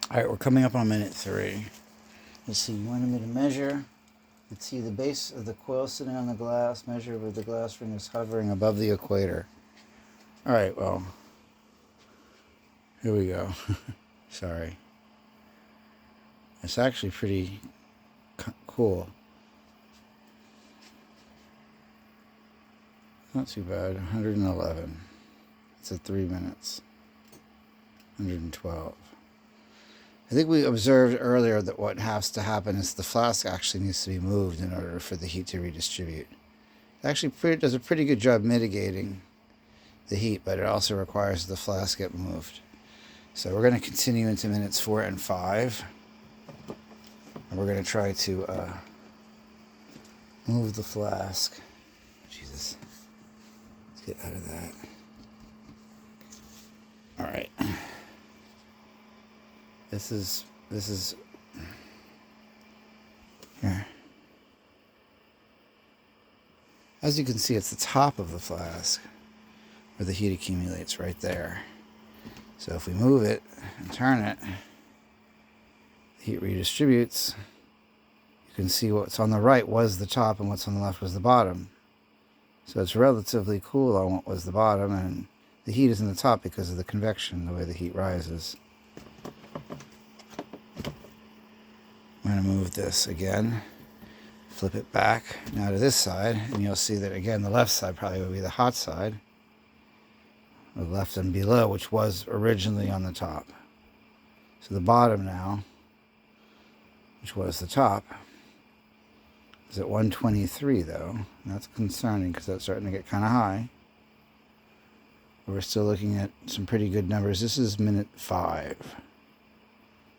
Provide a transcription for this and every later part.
All right, we're coming up on minute 3. Let's see, you wanted me to measure. Let's see the base of the coil sitting on the glass, measure where the glass ring is hovering above the equator. All right, well, here we go. Sorry. It's actually pretty cool. Not too bad. 111. It's at 3 minutes. 112. I think we observed earlier that what has to happen is the flask actually needs to be moved in order for the heat to redistribute. It actually does a pretty good job mitigating the heat, but it also requires the flask get moved. So we're going to continue into minutes 4 and 5. And we're going to try to move the flask. Jesus. Let's get out of that. All right. This is here. As you can see, it's the top of the flask where the heat accumulates right there. So if we move it and turn it, the heat redistributes. You can see what's on the right was the top and what's on the left was the bottom. So it's relatively cool on what was the bottom, and the heat is in the top because of the convection, the way the heat rises. I'm going to move this again, flip it back now to this side, and you'll see that again the left side probably would be the hot side, the left and below, which was originally on the top. So the bottom now, which was the top, is at 123 though, and that's concerning because that's starting to get kind of high. But we're still looking at some pretty good numbers. This is minute 5.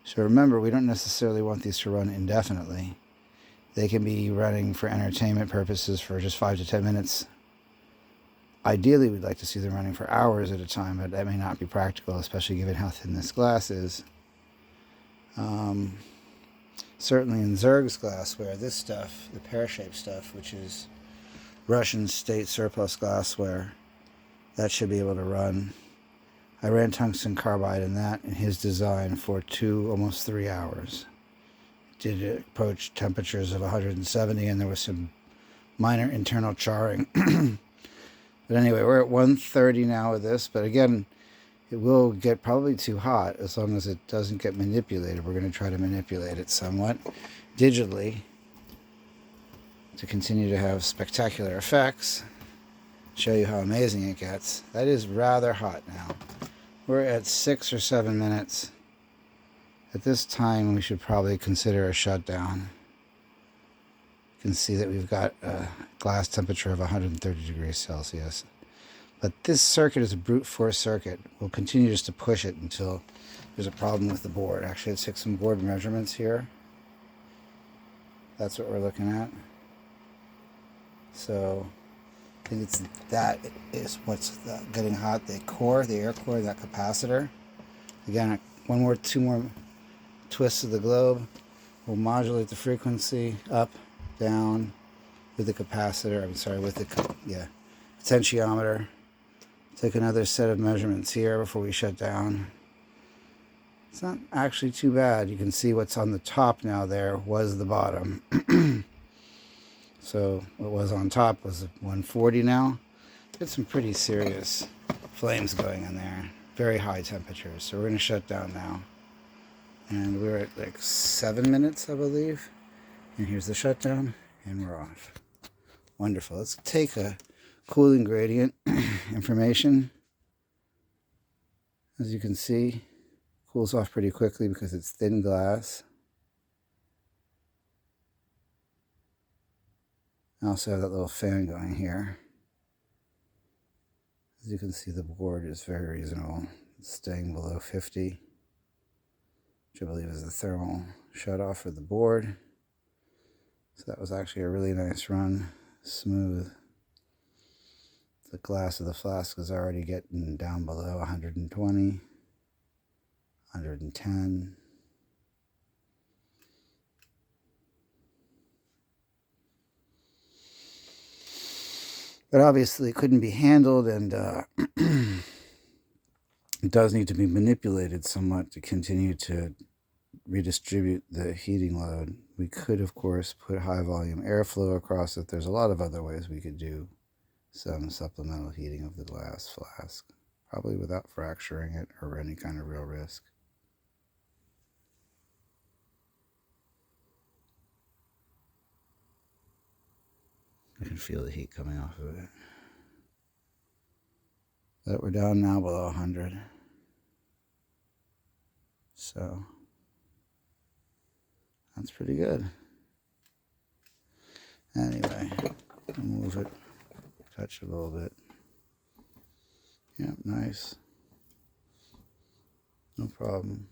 So remember, we don't necessarily want these to run indefinitely. They can be running for entertainment purposes for just 5 to 10 minutes. Ideally, we'd like to see them running for hours at a time, but that may not be practical, especially given how thin this glass is. Certainly in Zerg's glassware, this stuff, the pear-shaped stuff, which is Russian state surplus glassware, that should be able to run. I ran tungsten carbide in that in his design for almost 3 hours. Did approach temperatures of 170, and there was some minor internal charring. But anyway, we're at 130 now with this, but again, it will get probably too hot as long as it doesn't get manipulated. We're going to try to manipulate it somewhat digitally to continue to have spectacular effects. Show you how amazing it gets. That is rather hot now. We're at 6 or 7 minutes. At this time, we should probably consider a shutdown. You can see that we've got a glass temperature of 130 degrees Celsius. But this circuit is a brute force circuit. We'll continue just to push it until there's a problem with the board. Actually, let's take some board measurements here. That's what we're looking at. So I think that is what's getting hot. The core, the air core, that capacitor. Again, two more twists of the globe. We'll modulate the frequency up, down with the capacitor. With the potentiometer. Take another set of measurements here before we shut down. It's not actually too bad. You can see what's on the top now there was the bottom. So what was on top was 140 now. Get some pretty serious flames going in there. Very high temperatures. So we're going to shut down now. And we're at like 7 minutes, I believe. And here's the shutdown, and we're off. Wonderful. Let's take a cooling gradient information. As you can see, cools off pretty quickly because it's thin glass. I also have that little fan going here. As you can see, the board is very reasonable. It's staying below 50, which I believe is the thermal shutoff for the board. So that was actually a really nice run, smooth. The glass of the flask is already getting down below 120, 110. But obviously it couldn't be handled, and it does need to be manipulated somewhat to continue to redistribute the heating load. We could, of course, put high volume airflow across it. There's a lot of other ways we could do some supplemental heating of the glass flask, probably without fracturing it or any kind of real risk. You can feel the heat coming off of it. But we're down now below 100. So that's pretty good. Anyway, I'll move it, touch it a little bit. Yep, nice. No problem.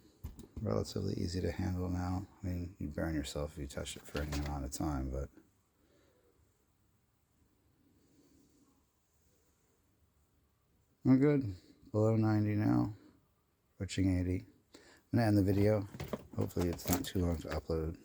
Relatively easy to handle now. I mean, you burn yourself if you touch it for any amount of time, but we're good. Below 90 now. Approaching 80. I'm going to end the video. Hopefully it's not too long to upload.